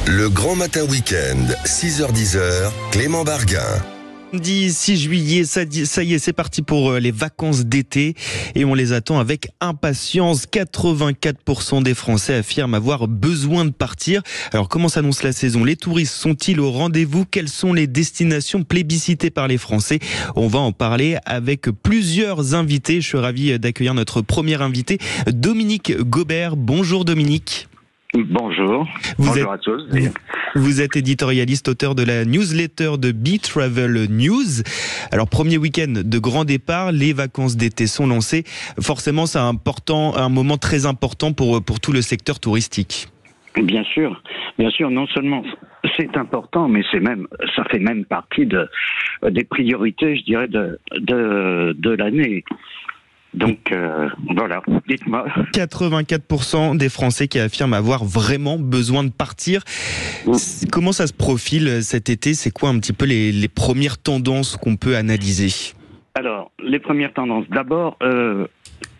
Le Grand Matin Week-end, 6h-10h, Clément Barguin. Samedi 6 juillet, ça y est, c'est parti pour les vacances d'été et on les attend avec impatience. 84% des Français affirment avoir besoin de partir. Alors comment s'annonce la saison? Les touristes sont-ils au rendez-vous? Quelles sont les destinations plébiscitées par les Français? On va en parler avec plusieurs invités. Je suis ravi d'accueillir notre premier invité, Dominique Gobert. Bonjour Dominique. Bonjour. Bonjour à tous. Vous êtes éditorialiste, auteur de la newsletter de B-Travel News. Alors, premier week-end de grand départ, les vacances d'été sont lancées. Forcément, c'est un moment très important pour tout le secteur touristique. Bien sûr, non seulement c'est important, mais ça fait même partie des priorités, je dirais, de l'année. Donc, voilà, dites-moi. 84% des Français qui affirment avoir vraiment besoin de partir. Comment ça se profile cet été? C'est quoi un petit peu les premières tendances qu'on peut analyser? Alors, les premières tendances. D'abord,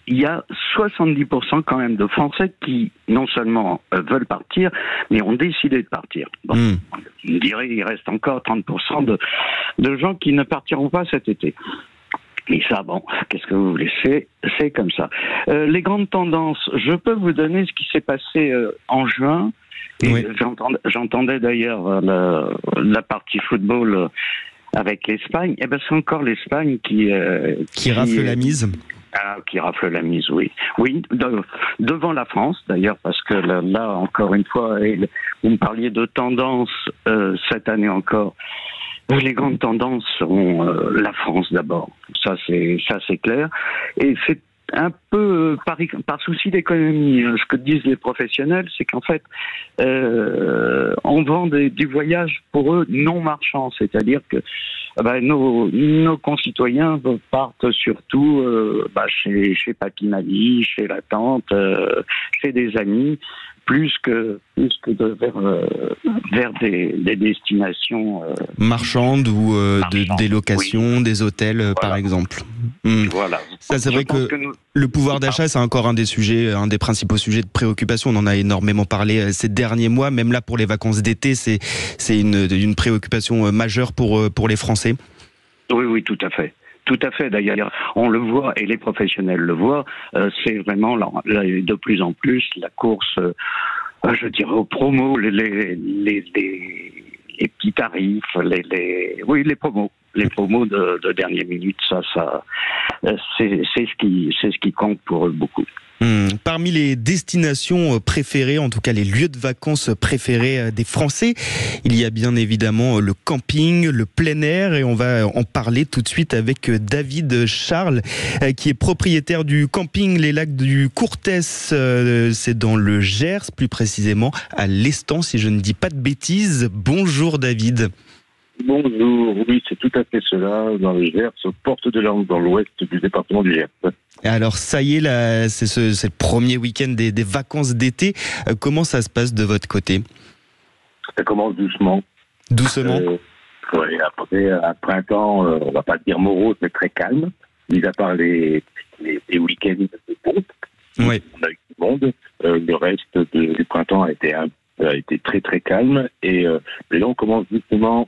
il y a 70% quand même de Français qui, non seulement veulent partir, mais ont décidé de partir. Bon, je dirais il reste encore 30% de gens qui ne partiront pas cet été. Et ça, bon, qu'est-ce que vous voulez, c'est comme ça. Les grandes tendances, je peux vous donner ce qui s'est passé en juin. Et oui. J'entendais d'ailleurs la partie football avec l'Espagne. Et ben c'est encore l'Espagne qui rafle la mise. Ah, qui rafle la mise, oui. Oui, devant la France, d'ailleurs, parce que là encore une fois, vous me parliez de tendance cette année encore. Les grandes tendances seront la France d'abord, ça c'est clair, et c'est un peu par souci d'économie. Ce que disent les professionnels, c'est qu'en fait, on vend du voyage pour eux non marchand, c'est-à-dire que nos concitoyens partent surtout chez Papy Mamie, chez la tante, chez des amis, plus que vers des destinations marchandes ou des locations, oui. Des hôtels, voilà. Par exemple. Voilà. Ça, c'est vrai que le pouvoir d'achat, c'est encore un des principaux sujets de préoccupation. On en a énormément parlé ces derniers mois. Même là, pour les vacances d'été, c'est une préoccupation majeure pour les Français. Oui, tout à fait. Tout à fait, d'ailleurs, on le voit et les professionnels le voient, c'est vraiment de plus en plus la course, je dirais, aux promos, les petits tarifs, les promos. Les promos de dernière minute, c'est ce qui compte pour eux beaucoup. Parmi les destinations préférées, en tout cas les lieux de vacances préférés des Français, il y a bien évidemment le camping, le plein air, et on va en parler tout de suite avec David Charles, qui est propriétaire du camping Les Lacs du Courtès. C'est dans le Gers, plus précisément à l'Estan, si je ne dis pas de bêtises. Bonjour David. Bonjour, oui, c'est tout à fait cela, dans le Gers, aux portes de l'Anse, dans l'ouest du département du Gers. Alors ça y est, c'est le premier week-end des vacances d'été. Comment ça se passe de votre côté? Ça commence doucement. Doucement Oui, après un printemps, on va pas dire morose, mais très calme, mis à part les week-ends de pompe. Oui. On a eu du monde. Le reste du printemps a été très très calme, et là on commence justement,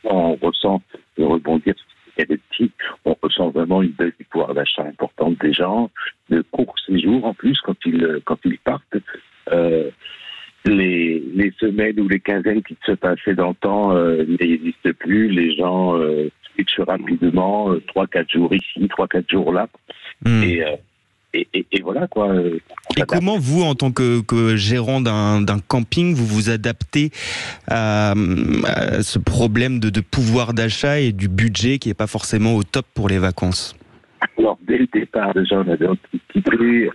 on ressent, de rebondir sur ce qu'il y a de petit, on ressent vraiment une baisse du pouvoir d'achat importante des gens, de courts séjours en plus quand ils partent. Les semaines ou les quinzaines qui se passaient dans le temps n'existent plus, les gens switchent rapidement, 3-4 jours ici, 3-4 jours là, et voilà quoi. Et comment vous, en tant que gérant d'un camping, vous vous adaptez à ce problème de pouvoir d'achat et du budget qui n'est pas forcément au top pour les vacances? Alors dès le départ, déjà on avait anticipé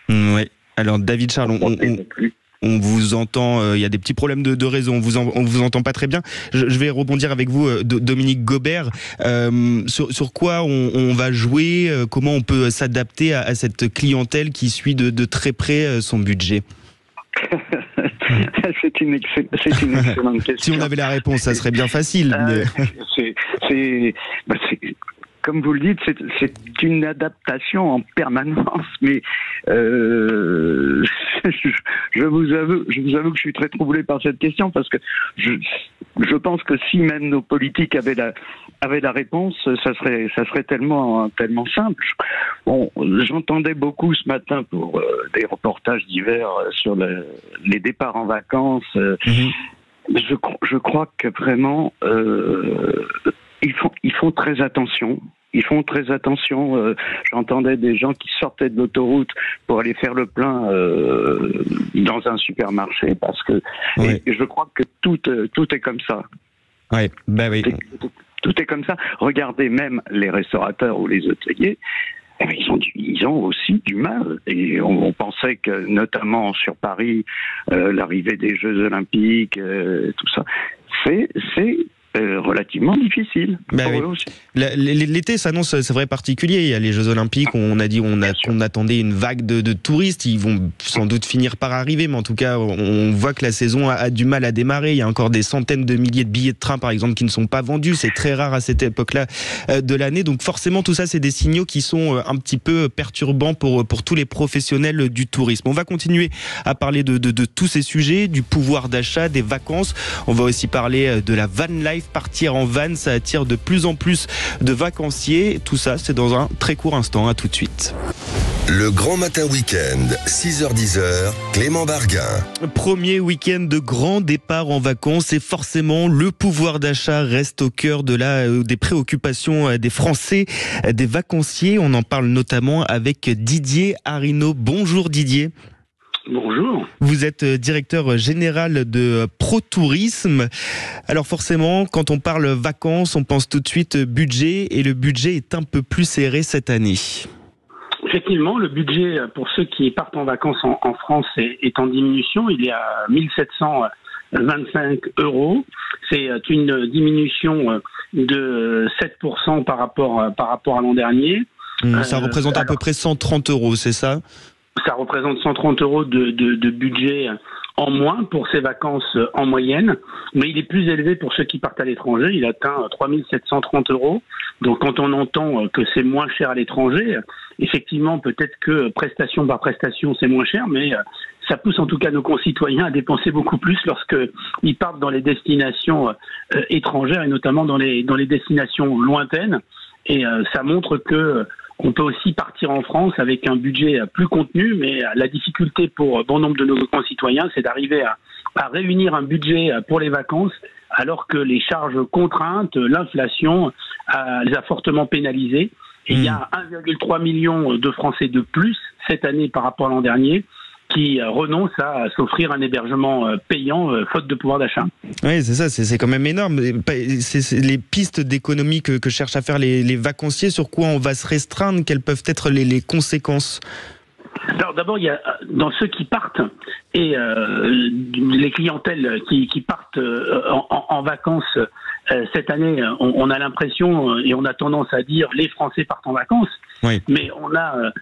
Oui. Alors David Charles, on vous entend, il y a des petits problèmes de réseau, on vous entend pas très bien. Je vais rebondir avec vous, Dominique Gobert, sur quoi on va jouer, comment on peut s'adapter à cette clientèle qui suit de très près son budget. C'est une excellente question. Si on avait la réponse, ça serait bien facile. Comme vous le dites, c'est une adaptation en permanence, mais je vous avoue que je suis très troublé par cette question parce que je pense que si même nos politiques avaient la réponse, ça serait tellement simple. Bon, j'entendais beaucoup ce matin pour des reportages divers sur les départs en vacances. Je crois que vraiment ils font très attention. Ils font très attention. J'entendais des gens qui sortaient de l'autoroute pour aller faire le plein dans un supermarché parce que et je crois que tout est comme ça. Ouais, bah oui. Tout est comme ça. Regardez même les restaurateurs ou les hôteliers. Ils ont aussi du mal. Et on pensait que, notamment sur Paris, l'arrivée des Jeux Olympiques, tout ça, c'est relativement difficile. Bah oui. L'été s'annonce, c'est vrai, particulier. Il y a les Jeux Olympiques. On a dit qu'on attendait une vague de touristes. Ils vont sans doute finir par arriver, mais en tout cas, on voit que la saison a du mal à démarrer. Il y a encore des centaines de milliers de billets de train, par exemple, qui ne sont pas vendus. C'est très rare à cette époque-là de l'année. Donc forcément, tout ça, c'est des signaux qui sont un petit peu perturbants pour tous les professionnels du tourisme. On va continuer à parler de tous ces sujets, du pouvoir d'achat, des vacances. On va aussi parler de la van life. Partir en van, ça attire de plus en plus de vacanciers. Tout ça, c'est dans un très court instant. À tout de suite. Le grand matin week-end, 6h-10h, Clément Barguin. Premier week-end de grand départ en vacances et forcément le pouvoir d'achat reste au cœur des préoccupations des Français, des vacanciers. On en parle notamment avec Didier Arinaud. Bonjour Didier. Bonjour. Vous êtes directeur général de ProTourisme. Alors forcément, quand on parle vacances, on pense tout de suite budget et le budget est un peu plus serré cette année. Effectivement, le budget pour ceux qui partent en vacances en France est en diminution. Il est à 1725 €. C'est une diminution de 7% par rapport à l'an dernier. Ça représente à peu près 130 €, c'est ça ? Ça représente 130 € de budget en moins pour ces vacances en moyenne, mais il est plus élevé pour ceux qui partent à l'étranger. Il atteint 3730 €. Donc quand on entend que c'est moins cher à l'étranger, effectivement peut-être que prestation par prestation c'est moins cher, mais ça pousse en tout cas nos concitoyens à dépenser beaucoup plus lorsqu'ils partent dans les destinations étrangères et notamment dans les destinations lointaines. Et ça montre que on peut aussi partir en France avec un budget plus contenu, mais la difficulté pour bon nombre de nos concitoyens, c'est d'arriver à réunir un budget pour les vacances, alors que les charges contraintes, l'inflation les a fortement pénalisés. Et il y a 1,3 million de Français de plus cette année par rapport à l'an dernier qui renoncent à s'offrir un hébergement payant faute de pouvoir d'achat. Oui, c'est ça, c'est quand même énorme. C'est les pistes d'économie que cherchent à faire les vacanciers. Sur quoi on va se restreindre? Quelles peuvent être les conséquences? Alors d'abord, il y a dans ceux qui partent et les clientèles qui partent en vacances cette année, on a l'impression et on a tendance à dire les Français partent en vacances, oui. Mais on a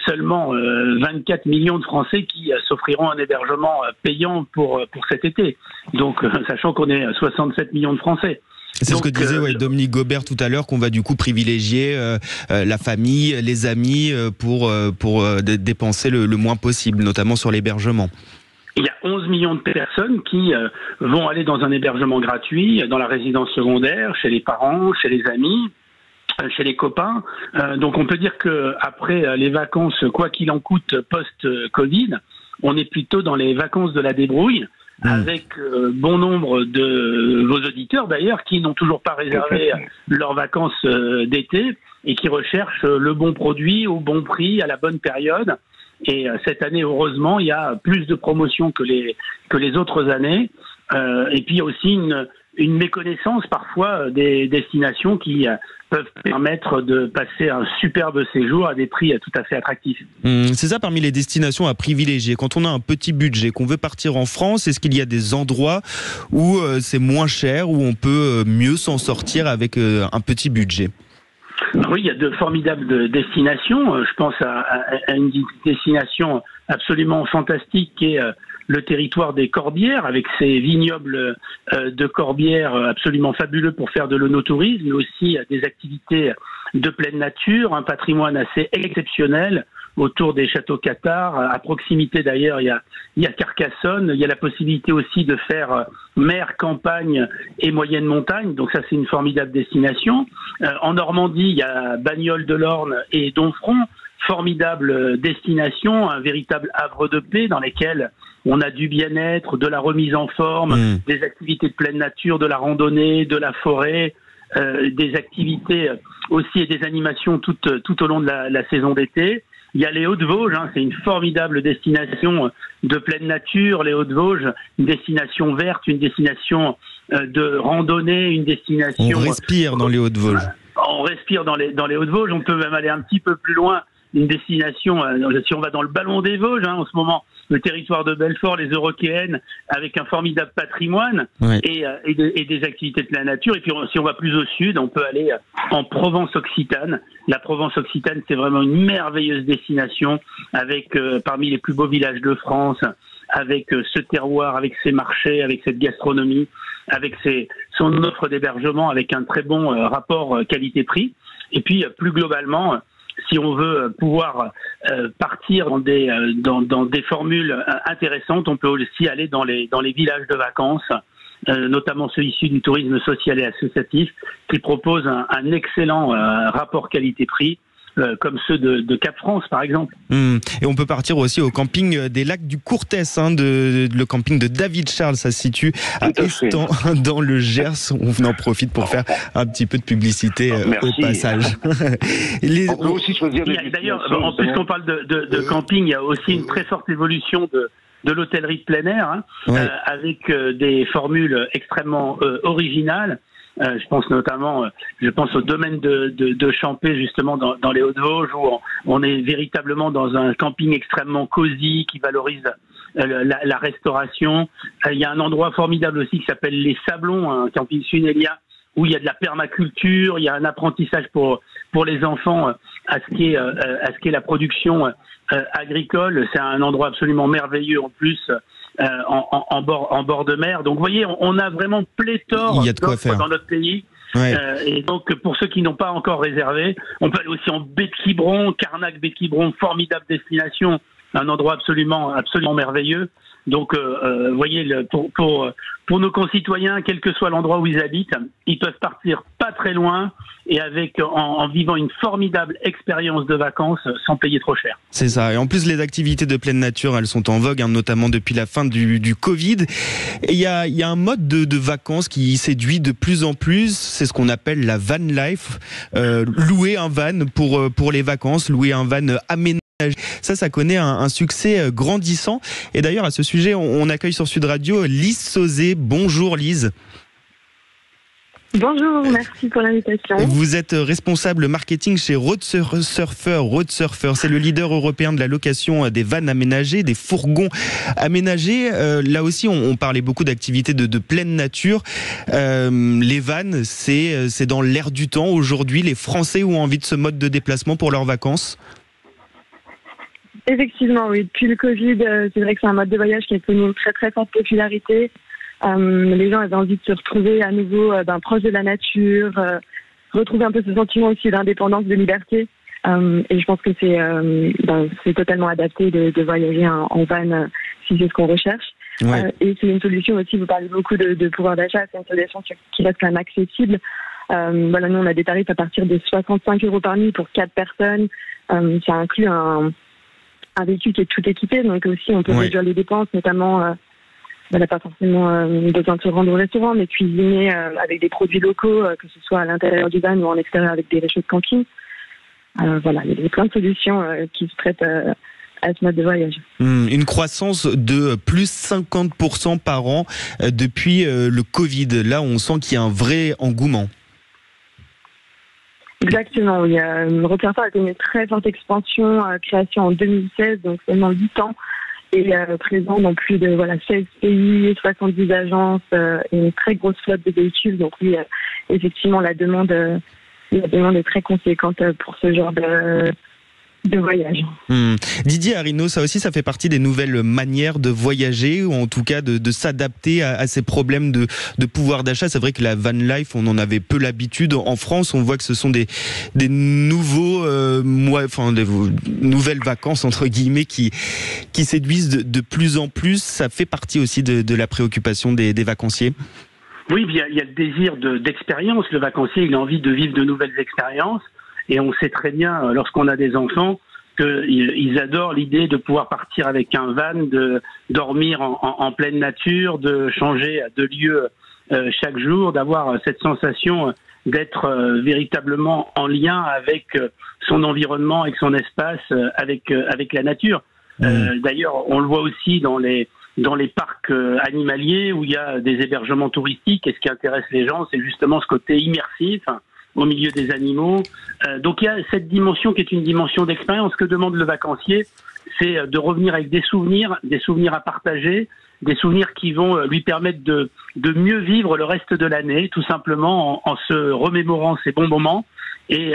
seulement 24 millions de Français qui s'offriront un hébergement payant pour cet été. Donc, sachant qu'on est 67 millions de Français. C'est ce que disait Dominique Gobert tout à l'heure, qu'on va du coup privilégier la famille, les amis pour dépenser le moins possible, notamment sur l'hébergement. Il y a 11 millions de personnes qui vont aller dans un hébergement gratuit, dans la résidence secondaire, chez les parents, chez les amis, chez les copains. Donc on peut dire que après les vacances, quoi qu'il en coûte post-Covid, on est plutôt dans les vacances de la débrouille, avec bon nombre de vos auditeurs d'ailleurs qui n'ont toujours pas réservé leurs vacances d'été et qui recherchent le bon produit au bon prix à la bonne période. Et cette année, heureusement, il y a plus de promotions que les autres années. Et puis il y a aussi une méconnaissance parfois des destinations qui peuvent permettre de passer un superbe séjour à des prix tout à fait attractifs. C'est ça, parmi les destinations à privilégier. Quand on a un petit budget, qu'on veut partir en France, est-ce qu'il y a des endroits où c'est moins cher, où on peut mieux s'en sortir avec un petit budget ? Oui, il y a de formidables destinations. Je pense à une destination absolument fantastique qui est le territoire des Corbières, avec ses vignobles de Corbières absolument fabuleux pour faire de l'onotourisme, mais aussi des activités de pleine nature, un patrimoine assez exceptionnel, autour des châteaux Cathars. À proximité d'ailleurs, il y a Carcassonne. Il y a la possibilité aussi de faire mer, campagne et moyenne montagne. Donc ça, c'est une formidable destination. En Normandie, il y a Bagnoles de l'Orne et Domfront. Formidable destination, un véritable havre de paix dans lesquels on a du bien-être, de la remise en forme, des activités de pleine nature, de la randonnée, de la forêt, des activités aussi et des animations tout au long de la saison d'été. Il y a les Hauts-de-Vosges, c'est une formidable destination de pleine nature, les Hauts-de-Vosges, une destination verte, une destination de randonnée, une destination... On respire dans les Hauts-de-Vosges. On respire dans les Hauts-de-Vosges, on peut même aller un petit peu plus loin, une destination, si on va dans le Ballon des Vosges, en ce moment, le territoire de Belfort, les Eurockéennes, avec un formidable patrimoine et des activités de la nature. Et puis, si on va plus au sud, on peut aller en Provence-Occitane. La Provence-Occitane, c'est vraiment une merveilleuse destination avec parmi les plus beaux villages de France, avec ce terroir, avec ses marchés, avec cette gastronomie, avec son offre d'hébergement, avec un très bon rapport qualité-prix. Et puis, plus globalement, si on veut pouvoir partir dans des formules intéressantes, on peut aussi aller dans les villages de vacances, notamment ceux issus du tourisme social et associatif, qui proposent un excellent rapport qualité-prix, comme ceux de Cap-France, par exemple. Et on peut partir aussi au camping des lacs du Courtès, le camping de David Charles, ça se situe à Estan, dans le Gers. On en profite pour faire un petit peu de publicité au passage. On peut aussi choisir d'ailleurs, en plus qu'on parle de camping, il y a aussi une très forte évolution de l'hôtellerie de plein air, avec des formules extrêmement originales. Je pense notamment, au domaine de Champé, justement, dans les Hauts-de-Vosges, où on est véritablement dans un camping extrêmement cosy, qui valorise la restauration. Il y a un endroit formidable aussi qui s'appelle les Sablons, un camping Sunelia, où il y a de la permaculture, il y a un apprentissage pour les enfants à ce qu'est la production agricole. C'est un endroit absolument merveilleux en plus, en bord de mer. Donc vous voyez, on a vraiment pléthore d'offres dans notre pays. Et donc pour ceux qui n'ont pas encore réservé, on peut aller aussi en baie de Quiberon, Carnac-Baie-de-Quiberon, formidable destination, un endroit absolument merveilleux. Donc, vous voyez, pour nos concitoyens, quel que soit l'endroit où ils habitent, ils peuvent partir pas très loin et en vivant une formidable expérience de vacances sans payer trop cher. C'est ça. Et en plus, les activités de pleine nature, elles sont en vogue, notamment depuis la fin du Covid. Et il y a un mode de vacances qui séduit de plus en plus. C'est ce qu'on appelle la van life. Louer un van pour les vacances, louer un van aménagé. Ça connaît un succès grandissant. Et d'ailleurs, à ce sujet, on accueille sur Sud Radio Lise Sauzet. Bonjour Lise. Bonjour, merci pour l'invitation. Vous êtes responsable marketing chez Road Surfer. Road Surfer, c'est le leader européen de la location des vannes aménagées, des fourgons aménagés. Là aussi, on parlait beaucoup d'activités de pleine nature. Les vannes, c'est dans l'air du temps aujourd'hui. Les Français ont envie de ce mode de déplacement pour leurs vacances. Effectivement, oui. Depuis le Covid, c'est vrai que c'est un mode de voyage qui a connu une très très forte popularité. Les gens avaient envie de se retrouver à nouveau proche de la nature, retrouver un peu ce sentiment aussi d'indépendance, de liberté. Et je pense que c'est totalement adapté de voyager en van si c'est ce qu'on recherche. Et c'est une solution aussi, vous parlez beaucoup de pouvoir d'achat, c'est une solution qui reste quand même accessible. Nous on a des tarifs à partir de 65 € par nuit pour 4 personnes. Ça inclut un véhicule qui est tout équipé, donc aussi on peut réduire les dépenses, notamment on n'a pas forcément besoin de se rendre au restaurant, mais cuisiner avec des produits locaux, que ce soit à l'intérieur du van ou en extérieur avec des réchauds de camping. Il y a plein de solutions qui se prêtent à ce mode de voyage. Une croissance de plus 50% par an depuis le Covid. Là, on sent qu'il y a un vrai engouement. Exactement, oui. Road Surfer a connu une très forte expansion, création en 2016, donc seulement 8 ans, et présent dans plus de 16 pays, 70 agences, et une très grosse flotte de véhicules. Donc oui, effectivement, la demande est très conséquente pour ce genre de voyage. Didier Arinaud, ça aussi, ça fait partie des nouvelles manières de voyager, ou en tout cas de s'adapter à ces problèmes de pouvoir d'achat. C'est vrai que la van life, on en avait peu l'habitude. En France, on voit que ce sont des nouveaux des nouvelles vacances, entre guillemets, qui séduisent de plus en plus. Ça fait partie aussi de la préoccupation des vacanciers. Oui, il y a le désir d'expérience. Le vacancier, il a envie de vivre de nouvelles expériences. Et on sait très bien, lorsqu'on a des enfants, qu'ils adorent l'idée de pouvoir partir avec un van, de dormir en pleine nature, de changer de lieu chaque jour, d'avoir cette sensation d'être véritablement en lien avec son environnement, avec son espace, avec la nature. D'ailleurs, on le voit aussi dans les parcs animaliers où il y a des hébergements touristiques. Et ce qui intéresse les gens, c'est justement ce côté immersif au milieu des animaux. Donc il y a cette dimension qui est une dimension d'expérience. Ce que demande le vacancier, c'est de revenir avec des souvenirs à partager, des souvenirs qui vont lui permettre de mieux vivre le reste de l'année, tout simplement en se remémorant ces bons moments. Et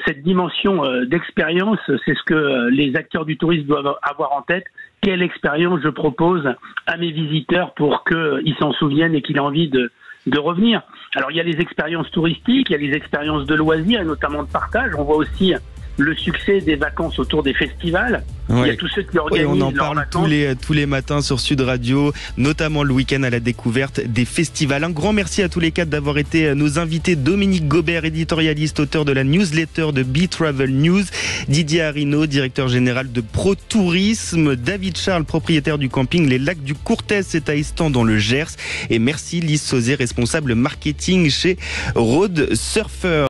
cette dimension d'expérience, c'est ce que les acteurs du tourisme doivent avoir en tête. Quelle expérience je propose à mes visiteurs pour qu'ils s'en souviennent et qu'ils aient envie de revenir. Alors il y a les expériences touristiques, il y a les expériences de loisirs et notamment de partage. On voit aussi le succès des vacances autour des festivals. Ouais. Il y a tous ceux qui organisent on en parle tous les matins sur Sud Radio, notamment le week-end à la découverte des festivals. Un grand merci à tous les quatre d'avoir été nos invités. Dominique Gobert, éditorialiste, auteur de la newsletter de B-Travel News. Didier Arinaud, directeur général de Pro Tourisme. David Charles, propriétaire du camping Les Lacs du Courtès, c'est à Istan dans le Gers. Et merci Lise Sauzet, responsable marketing chez Road Surfer.